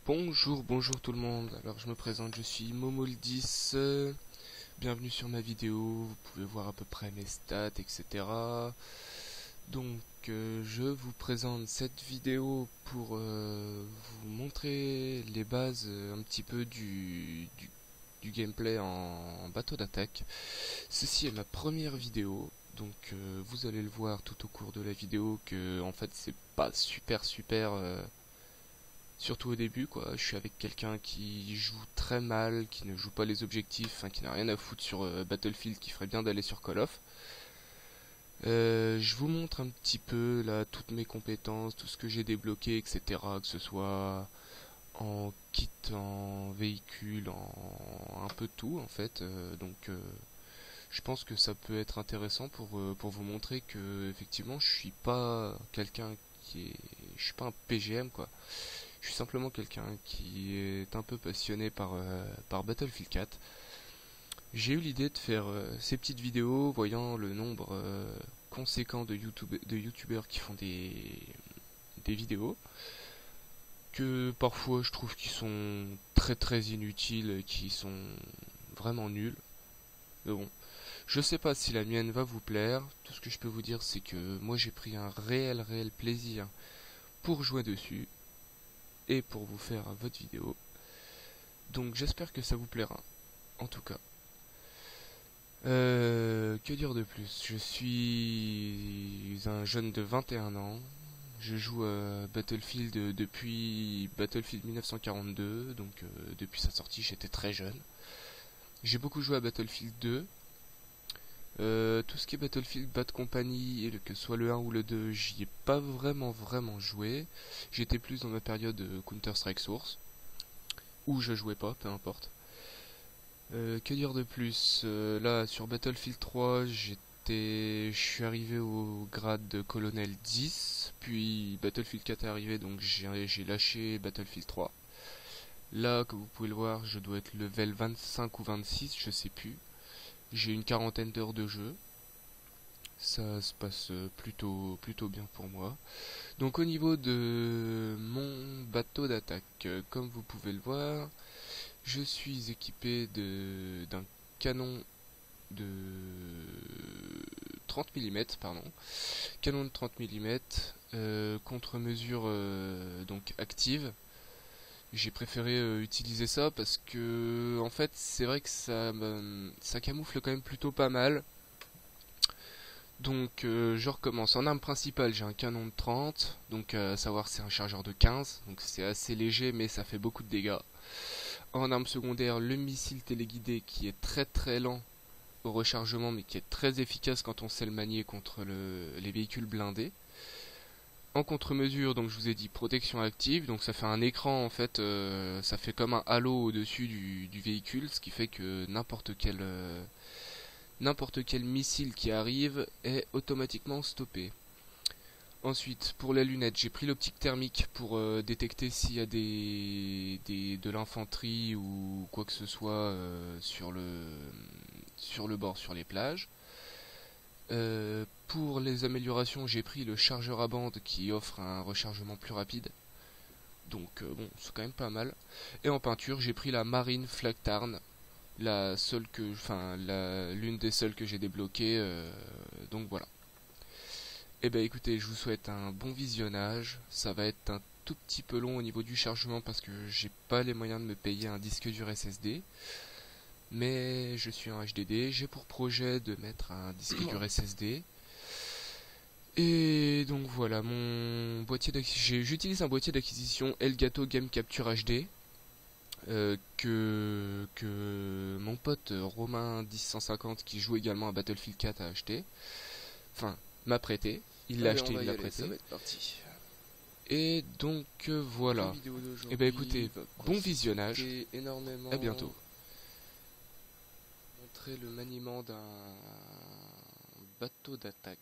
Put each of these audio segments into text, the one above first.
Bonjour tout le monde. Alors je me présente, je suis Momol10. Bienvenue sur ma vidéo. Vous pouvez voir à peu près mes stats, etc. Donc je vous présente cette vidéo pour vous montrer les bases un petit peu du gameplay en bateau d'attaque. Ceci est ma première vidéo. Donc vous allez le voir tout au cours de la vidéo que en fait c'est pas super surtout au début, quoi. Je suis avec quelqu'un qui joue très mal, qui ne joue pas les objectifs, enfin qui n'a rien à foutre sur Battlefield, qui ferait bien d'aller sur Call of. Je vous montre un petit peu là toutes mes compétences, tout ce que j'ai débloqué, etc. Que ce soit en kit, en véhicule, en un peu tout en fait. Je pense que ça peut être intéressant pour vous montrer que effectivement je suis pas quelqu'un je suis pas un PGM quoi. Je suis simplement quelqu'un qui est un peu passionné par Battlefield 4. J'ai eu l'idée de faire ces petites vidéos voyant le nombre conséquent de youtubeurs qui font des vidéos que parfois je trouve qu'ils sont très inutiles, qui sont vraiment nuls. Mais bon, je sais pas si la mienne va vous plaire. Tout ce que je peux vous dire c'est que moi j'ai pris un réel plaisir pour jouer dessus et pour vous faire votre vidéo. Donc j'espère que ça vous plaira, en tout cas. Que dire de plus? Je suis un jeune de 21 ans. Je joue à Battlefield depuis Battlefield 1942, donc depuis sa sortie j'étais très jeune. J'ai beaucoup joué à Battlefield 2. Tout ce qui est Battlefield Bad Company, que ce soit le 1 ou le 2, j'y ai pas vraiment joué. J'étais plus dans ma période Counter-Strike Source, où je jouais pas, peu importe. Que dire de plus? Là, sur Battlefield 3, je suis arrivé au grade de colonel 10, puis Battlefield 4 est arrivé, donc j'ai lâché Battlefield 3. Là, comme vous pouvez le voir, je dois être level 25 ou 26, je sais plus. J'ai une quarantaine d'heures de jeu. Ça se passe plutôt bien pour moi. Donc au niveau de mon bateau d'attaque, comme vous pouvez le voir, je suis équipé d'un canon de 30 mm, pardon. Canon de 30 mm, contre-mesure donc active. J'ai préféré utiliser ça parce que en fait c'est vrai que ça camoufle quand même plutôt pas mal. Donc je recommence. En arme principale j'ai un canon de 30, donc à savoir c'est un chargeur de 15, donc c'est assez léger mais ça fait beaucoup de dégâts. En arme secondaire, le missile téléguidé qui est très lent au rechargement mais qui est très efficace quand on sait le manier contre les véhicules blindés. En contre-mesure, donc je vous ai dit protection active, donc ça fait un écran en fait, ça fait comme un halo au-dessus du véhicule, ce qui fait que n'importe quel missile qui arrive est automatiquement stoppé. Ensuite, pour les lunettes, j'ai pris l'optique thermique pour détecter s'il y a de l'infanterie ou quoi que ce soit sur le bord, sur les plages. Pour les améliorations, j'ai pris le chargeur à bande qui offre un rechargement plus rapide. Donc bon, c'est quand même pas mal. Et en peinture, j'ai pris la Marine Flag Tarn, l'une des seules que j'ai débloquées. Donc voilà. Et ben écoutez, je vous souhaite un bon visionnage. Ça va être un tout petit peu long au niveau du chargement parce que j'ai pas les moyens de me payer un disque dur SSD. Mais je suis un HDD, j'ai pour projet de mettre un disque dur SSD. Et donc voilà, mon boîtier d'acquisition, j'utilise un boîtier d'acquisition Elgato Game Capture HD que mon pote Romain 1050 qui joue également à Battlefield 4 a acheté. Enfin, m'a prêté. Il l'a acheté, il l'a prêté. Ça va être parti. Et donc voilà. Et ben écoutez, bon visionnage. Énormément. À bientôt. Montrer le maniement d'un bateau d'attaque.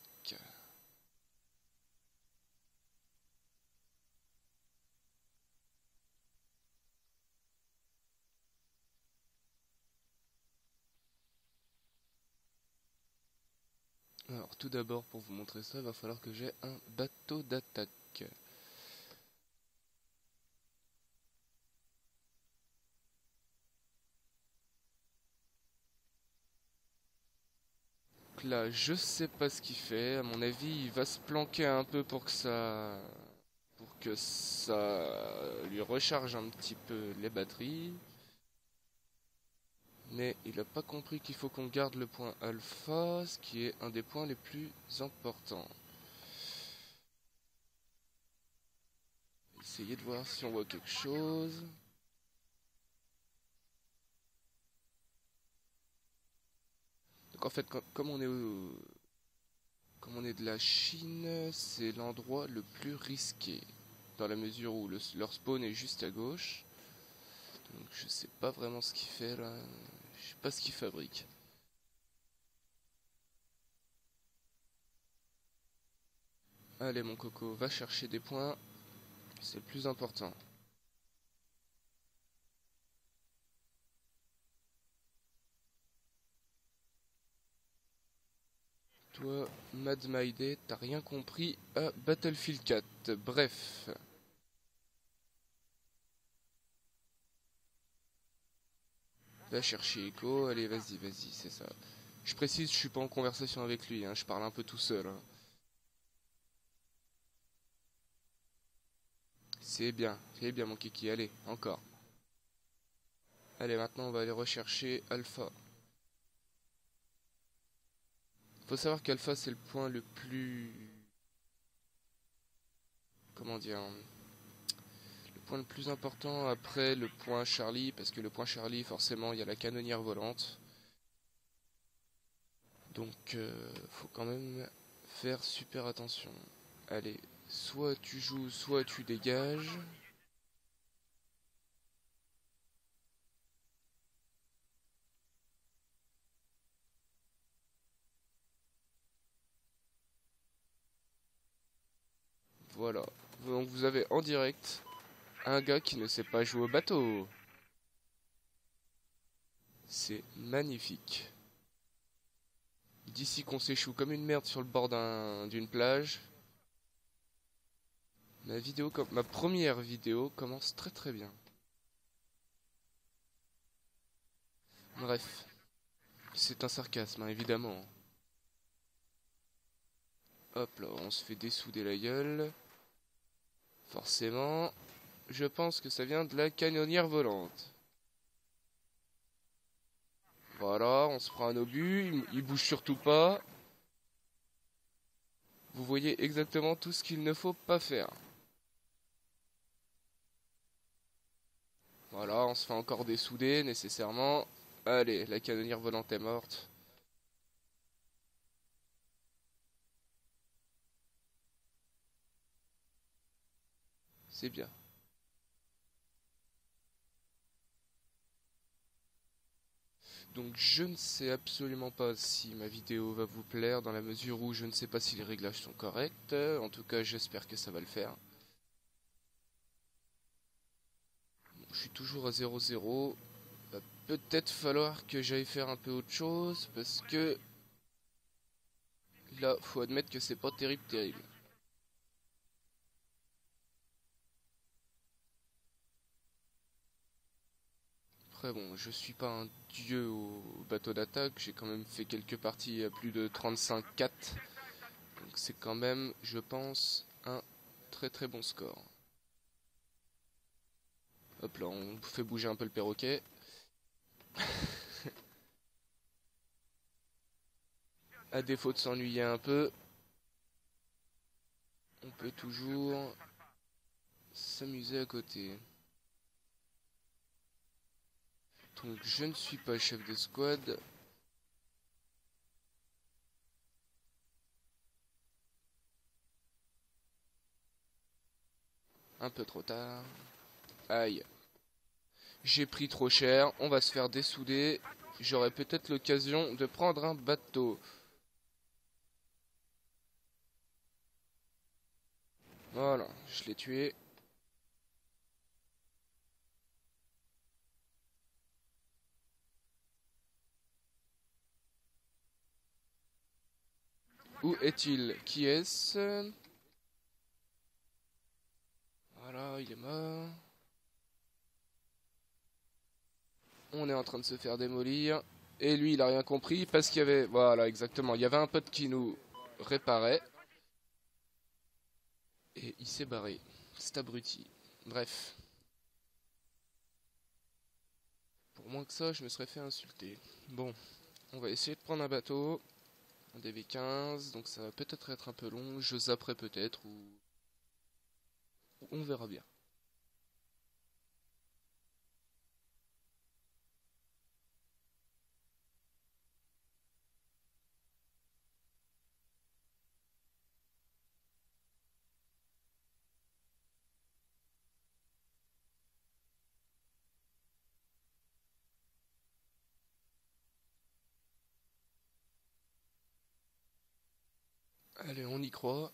Alors tout d'abord pour vous montrer ça, il va falloir que j'ai un bateau d'attaque. là, je sais pas ce qu'il fait. À mon avis, il va se planquer un peu pour que ça lui recharge un petit peu les batteries. Mais il n'a pas compris qu'il faut qu'on garde le point alpha, ce qui est un des points les plus importants. Essayez de voir si on voit quelque chose. Donc en fait, comme on est de la Chine, c'est l'endroit le plus risqué. Dans la mesure où leur spawn est juste à gauche. Donc je sais pas vraiment ce qu'il fait là. Je sais pas ce qu'il fabrique. Allez mon coco, va chercher des points. C'est le plus important. Toi, Mad My Day, t'as rien compris à Battlefield 4. Bref. Va chercher Echo. Allez, vas-y, vas-y, c'est ça. Je précise, je suis pas en conversation avec lui, hein, je parle un peu tout seul. Hein. C'est bien mon kiki, allez, encore. Allez, maintenant on va aller rechercher Alpha. Faut savoir qu'Alpha c'est le point le plus... Comment dire? Le point le plus important après le point Charlie, parce que le point Charlie, forcément, il y a la canonnière volante. Donc, faut quand même faire super attention. Allez, soit tu joues, soit tu dégages. Voilà. Donc vous avez en direct un gars qui ne sait pas jouer au bateau. C'est magnifique. D'ici qu'on s'échoue comme une merde sur le bord d'une plage. Ma première vidéo commence très très bien. Bref, c'est un sarcasme, hein, évidemment. Hop là, on se fait dessouder la gueule. Forcément, je pense que ça vient de la canonnière volante. Voilà, on se prend un obus, il bouge surtout pas. Vous voyez exactement tout ce qu'il ne faut pas faire. Voilà, on se fait encore dessouder nécessairement. Allez, la canonnière volante est morte. C'est bien. Donc je ne sais absolument pas si ma vidéo va vous plaire dans la mesure où je ne sais pas si les réglages sont corrects. En tout cas, j'espère que ça va le faire. Bon, je suis toujours à 0-0. Va peut-être falloir que j'aille faire un peu autre chose parce que là, faut admettre que c'est pas terrible, terrible. Après bon, je suis pas un dieu au bateau d'attaque, j'ai quand même fait quelques parties à plus de 35-4. Donc c'est quand même, je pense, un très très bon score. Hop là, on fait bouger un peu le perroquet. À défaut de s'ennuyer un peu, on peut toujours s'amuser à côté. Donc je ne suis pas chef de squad. Un peu trop tard. Aïe. J'ai pris trop cher, on va se faire dessouder. J'aurai peut-être l'occasion de prendre un bateau. Voilà, je l'ai tué. Où est-il? Qui est-ce? Voilà, il est mort. On est en train de se faire démolir. Et lui, il a rien compris parce qu'il y avait, voilà, exactement, il y avait un pote qui nous réparait et il s'est barré. C'est abruti. Bref, pour moins que ça, je me serais fait insulter. Bon, on va essayer de prendre un bateau, un DV15, donc ça va peut-être être un peu long. Je zapperai peut-être ou on verra bien. Allez, on y croit.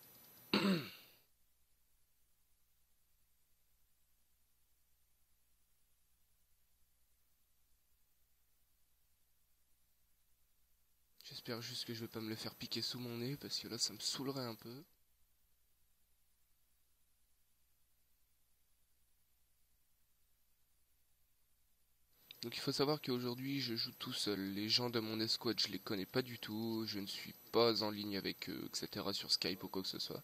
J'espère juste que je vais pas me le faire piquer sous mon nez parce que là ça me saoulerait un peu. Donc il faut savoir qu'aujourd'hui je joue tout seul. Les gens de mon escouade je les connais pas du tout. Je ne suis pas en ligne avec eux, etc. sur Skype ou quoi que ce soit.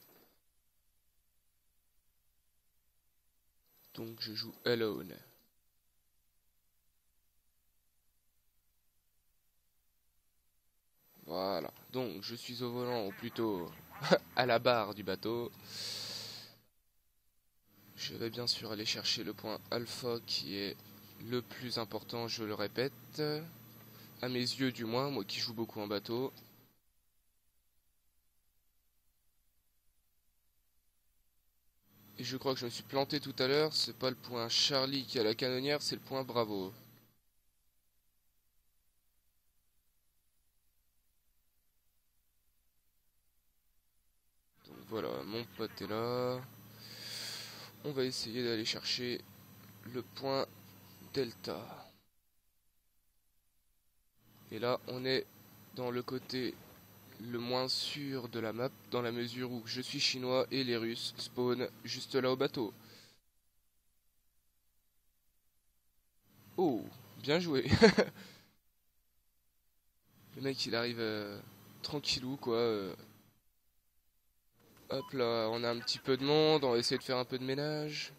Donc je joue alone. Voilà. Donc je suis au volant ou plutôt à la barre du bateau. Je vais bien sûr aller chercher le point alpha qui est le plus important, je le répète. À mes yeux du moins, moi qui joue beaucoup en bateau. Et je crois que je me suis planté tout à l'heure, c'est pas le point Charlie qui a la canonnière, c'est le point Bravo. Donc voilà, mon pote est là. On va essayer d'aller chercher le point Delta. Et là, on est dans le côté le moins sûr de la map, dans la mesure où je suis chinois et les Russes spawnent juste là au bateau. Oh, bien joué. Le mec il arrive tranquillou quoi. Hop là, on a un petit peu de monde, on va essayer de faire un peu de ménage.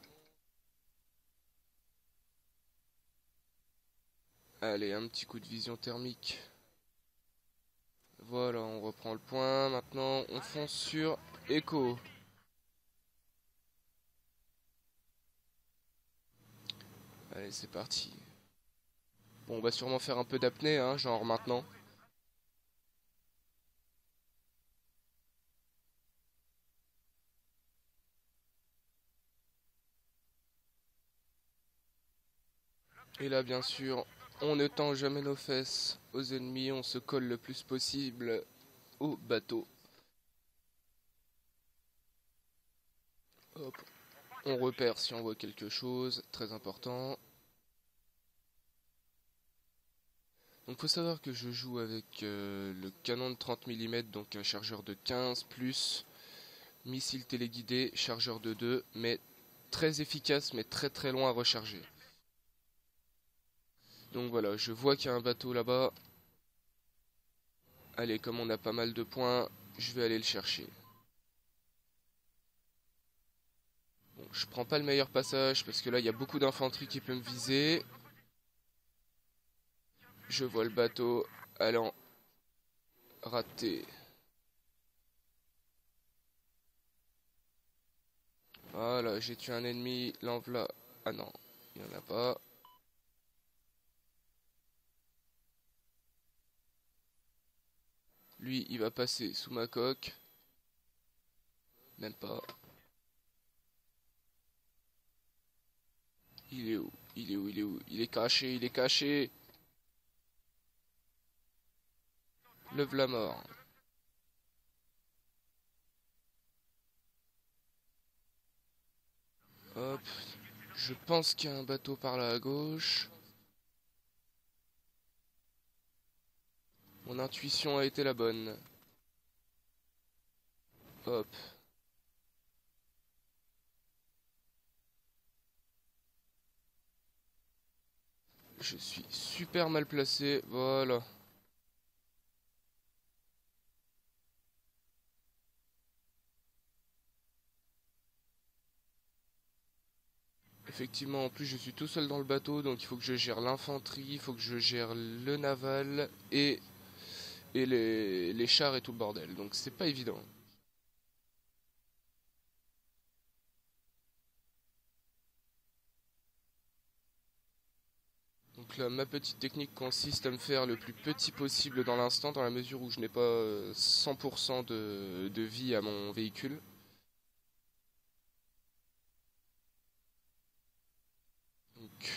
Allez, un petit coup de vision thermique. Voilà, on reprend le point. Maintenant, on fonce sur Echo. Allez, c'est parti. Bon, on va sûrement faire un peu d'apnée, hein, genre maintenant. Et là, bien sûr, on ne tend jamais nos fesses aux ennemis, on se colle le plus possible au bateau. Hop, on repère si on voit quelque chose, très important. Donc faut savoir que je joue avec le canon de 30 mm, donc un chargeur de 15 plus missile téléguidé, chargeur de 2, mais très efficace mais très très loin à recharger. Donc voilà, je vois qu'il y a un bateau là-bas. Allez, comme on a pas mal de points, je vais aller le chercher. Bon, je prends pas le meilleur passage parce que là il y a beaucoup d'infanterie qui peut me viser. Je vois le bateau allant rater. Voilà, j'ai tué un ennemi, l'enveloppe. Ah non, il n'y en a pas. Lui, il va passer sous ma coque. Même pas. Il est où? Il est où? Il est où? Il est caché, il est caché. Le v'là mort. Hop. Je pense qu'il y a un bateau par là à gauche. Mon intuition a été la bonne. Hop. Je suis super mal placé, voilà. Effectivement, en plus je suis tout seul dans le bateau, donc il faut que je gère l'infanterie, il faut que je gère le naval et les chars et tout le bordel. Donc c'est pas évident. Donc là, ma petite technique consiste à me faire le plus petit possible dans l'instant, dans la mesure où je n'ai pas 100% de vie à mon véhicule. Donc,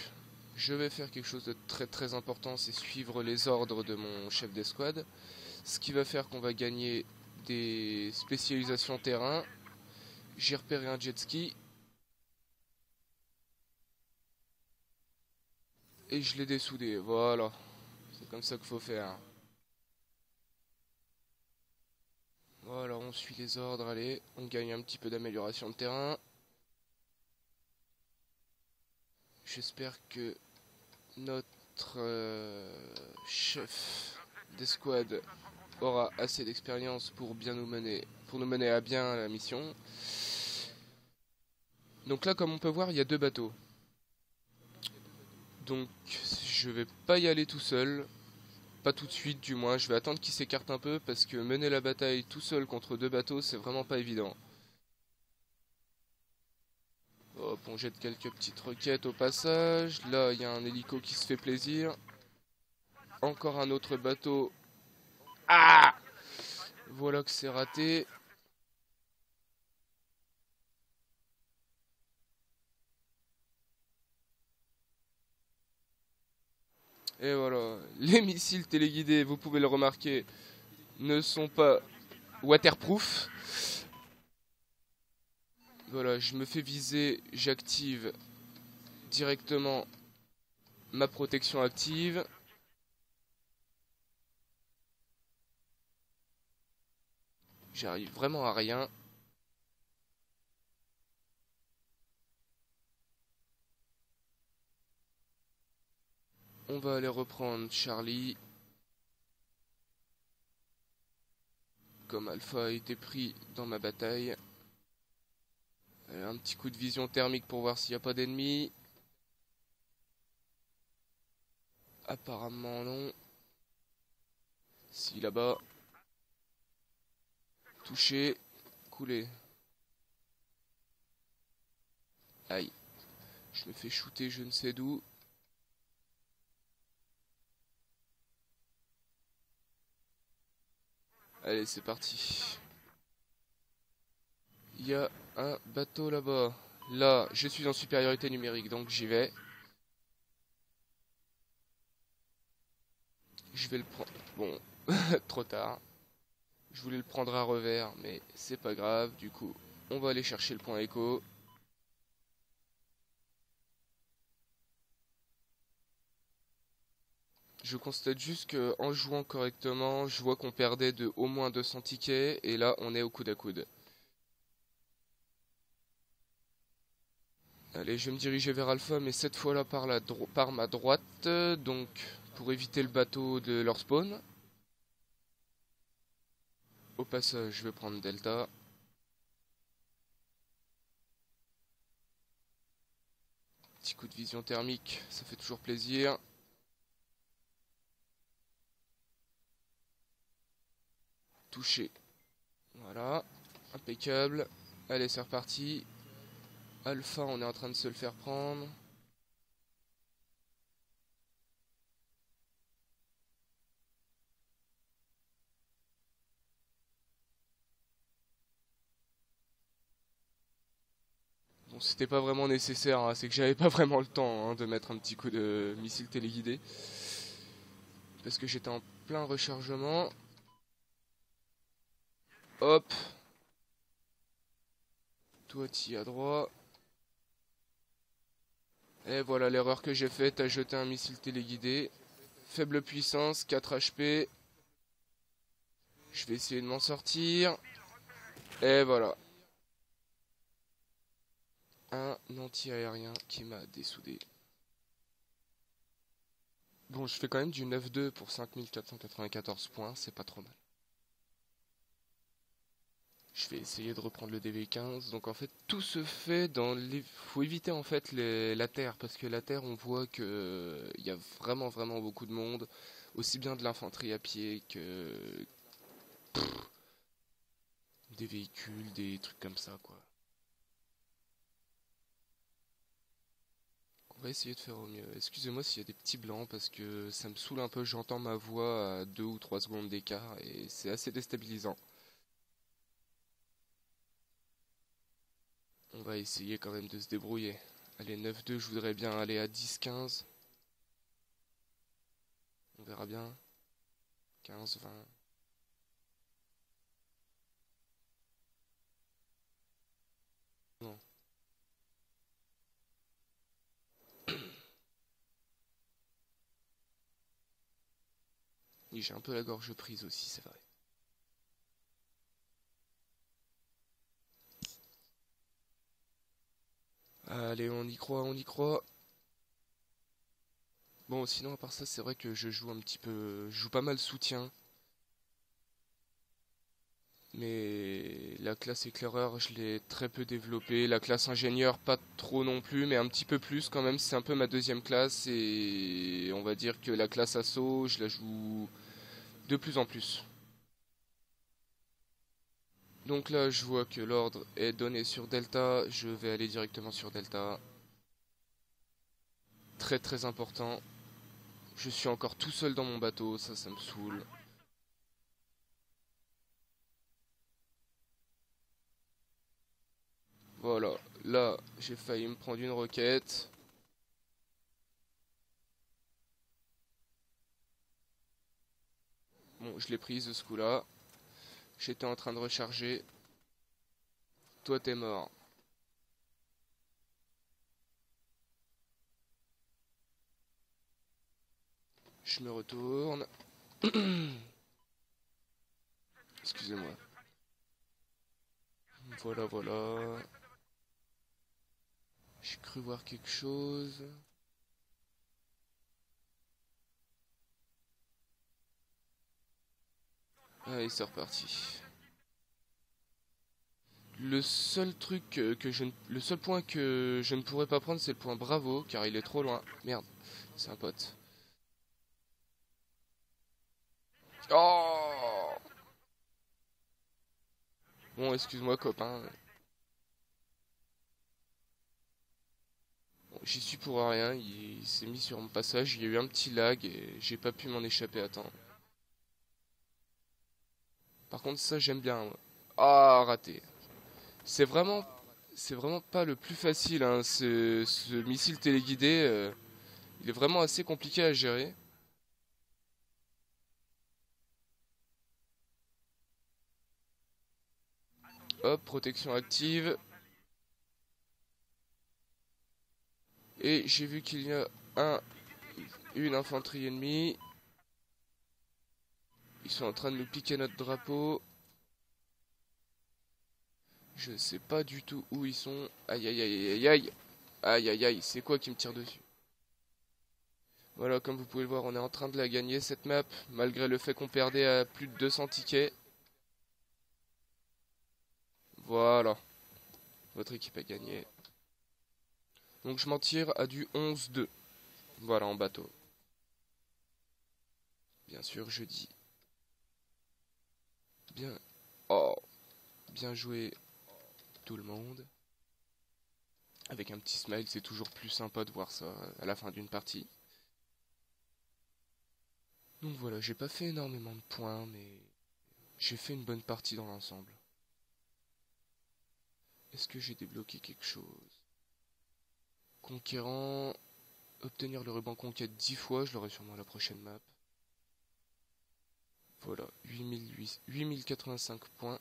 je vais faire quelque chose de très très important, c'est suivre les ordres de mon chef d'escouade. Ce qui va faire qu'on va gagner des spécialisations terrain. J'ai repéré un jet ski et je l'ai dessoudé. Voilà, c'est comme ça qu'il faut faire. Voilà, on suit les ordres, allez, on gagne un petit peu d'amélioration de terrain. J'espère que notre chef d'escouade aura assez d'expérience pour nous mener à bien la mission. Donc là, comme on peut voir, il y a deux bateaux. Donc je vais pas y aller tout seul, pas tout de suite du moins, je vais attendre qu'ils s'écartent un peu parce que mener la bataille tout seul contre deux bateaux, c'est vraiment pas évident. Hop, on jette quelques petites roquettes au passage. Là, il y a un hélico qui se fait plaisir. Encore un autre bateau. Ah! Voilà que c'est raté. Et voilà, les missiles téléguidés, vous pouvez le remarquer, ne sont pas waterproof. Voilà, je me fais viser, j'active directement ma protection active. J'arrive vraiment à rien. On va aller reprendre Charlie. Comme Alpha a été pris dans ma bataille. Allez, un petit coup de vision thermique pour voir s'il n'y a pas d'ennemis. Apparemment non. Si là-bas. Touché. Coulé. Aïe. Je me fais shooter je ne sais d'où. Allez, c'est parti. Il y a un bateau là-bas. Là, je suis en supériorité numérique, donc j'y vais. Je vais le prendre. Bon, trop tard. Je voulais le prendre à revers, mais c'est pas grave. Du coup, on va aller chercher le point écho. Je constate juste que en jouant correctement, je vois qu'on perdait de au moins 200 tickets, et là, on est au coude à coude. Allez, je vais me diriger vers Alpha, mais cette fois-là par ma droite, donc pour éviter le bateau de leur spawn. Au passage, je vais prendre Delta. Petit coup de vision thermique, ça fait toujours plaisir. Touché. Voilà, impeccable. Allez, c'est reparti. Alpha, on est en train de se le faire prendre. Bon, c'était pas vraiment nécessaire, hein, c'est que j'avais pas vraiment le temps de mettre un petit coup de missile téléguidé. Parce que j'étais en plein rechargement. Hop. Toi, t'y as droit. Et voilà l'erreur que j'ai faite à jeter un missile téléguidé. Faible puissance, 4 HP. Je vais essayer de m'en sortir. Et voilà. Un anti-aérien qui m'a dessoudé. Bon, je fais quand même du 9-2 pour 5494 points, c'est pas trop mal. Je vais essayer de reprendre le DV15. Donc en fait, tout se fait dans les... Faut éviter en fait la terre, parce que la terre, on voit que il y a vraiment vraiment beaucoup de monde, aussi bien de l'infanterie à pied que des véhicules, des trucs comme ça, quoi. On va essayer de faire au mieux. Excusez-moi s'il y a des petits blancs, parce que ça me saoule un peu, j'entends ma voix à 2 ou 3 secondes d'écart, et c'est assez déstabilisant. On va essayer quand même de se débrouiller. Allez, 9-2, je voudrais bien aller à 10-15. On verra bien. 15-20. Non. Oui, j'ai un peu la gorge prise aussi, c'est vrai. Allez, on y croit, on y croit. Bon, sinon, à part ça, c'est vrai que je joue un petit peu... Je joue pas mal soutien. Mais la classe éclaireur, je l'ai très peu développée. La classe ingénieur, pas trop non plus, mais un petit peu plus quand même. C'est un peu ma deuxième classe. Et on va dire que la classe assaut, je la joue de plus en plus. Donc là, je vois que l'ordre est donné sur Delta. Je vais aller directement sur Delta. Très très important. Je suis encore tout seul dans mon bateau, ça me saoule. Voilà, là, j'ai failli me prendre une roquette. Bon, je l'ai prise ce coup-là. J'étais en train de recharger. Toi, t'es mort. Je me retourne. Excusez-moi. Voilà, voilà. J'ai cru voir quelque chose. Allez, c'est reparti. Le seul truc le seul point que je ne pourrais pas prendre, c'est le point Bravo, car il est trop loin. Merde, c'est un pote. Oh! Bon, excuse-moi, copain. Bon, j'y suis pour rien, il s'est mis sur mon passage, il y a eu un petit lag et j'ai pas pu m'en échapper à temps. Par contre, ça, j'aime bien, moi. Ah, raté. C'est vraiment, c'est vraiment pas le plus facile, hein, ce missile téléguidé. Il est vraiment assez compliqué à gérer. Hop, protection active. Et j'ai vu qu'il y a une infanterie ennemie. Ils sont en train de nous piquer notre drapeau. Je sais pas du tout où ils sont. Aïe aïe aïe aïe aïe. Aïe aïe aïe, c'est quoi qui me tire dessus? Voilà, comme vous pouvez le voir, on est en train de la gagner cette map, malgré le fait qu'on perdait à plus de 200 tickets. Voilà, votre équipe a gagné. Donc je m'en tire à du 11-2. Voilà, en bateau. Bien sûr, je dis bien. Oh, bien joué tout le monde. Avec un petit smile, c'est toujours plus sympa de voir ça à la fin d'une partie. Donc voilà, j'ai pas fait énormément de points, mais j'ai fait une bonne partie dans l'ensemble. Est-ce que j'ai débloqué quelque chose? Conquérant, obtenir le ruban conquête 10 fois, je l'aurai sûrement à la prochaine map. Voilà, 8085 points.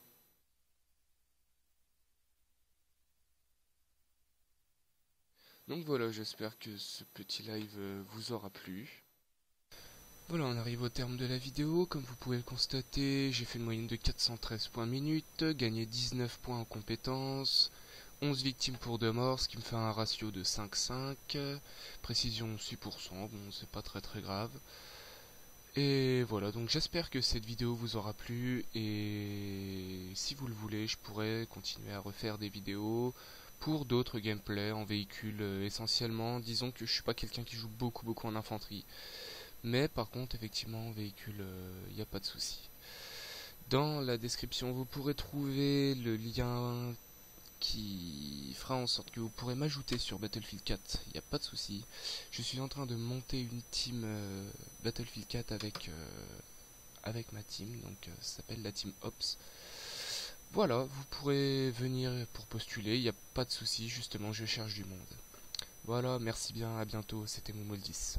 Donc voilà, j'espère que ce petit live vous aura plu. Voilà, on arrive au terme de la vidéo. Comme vous pouvez le constater, j'ai fait une moyenne de 413 points minute, gagné 19 points en compétences, 11 victimes pour 2 morts, ce qui me fait un ratio de 5-5. Précision 6%, bon c'est pas très très grave. Et voilà, donc j'espère que cette vidéo vous aura plu, et si vous le voulez, je pourrais continuer à refaire des vidéos pour d'autres gameplays en véhicule essentiellement. Disons que je suis pas quelqu'un qui joue beaucoup en infanterie, mais par contre effectivement en véhicule, il n'y a pas de souci. Dans la description vous pourrez trouver le lien qui fera en sorte que vous pourrez m'ajouter sur Battlefield 4, il n'y a pas de souci. Je suis en train de monter une team Battlefield 4 avec ma team, donc ça s'appelle la team Ops. Voilà, vous pourrez venir pour postuler, il n'y a pas de souci, justement je cherche du monde. Voilà, merci bien, à bientôt, c'était Momoldis.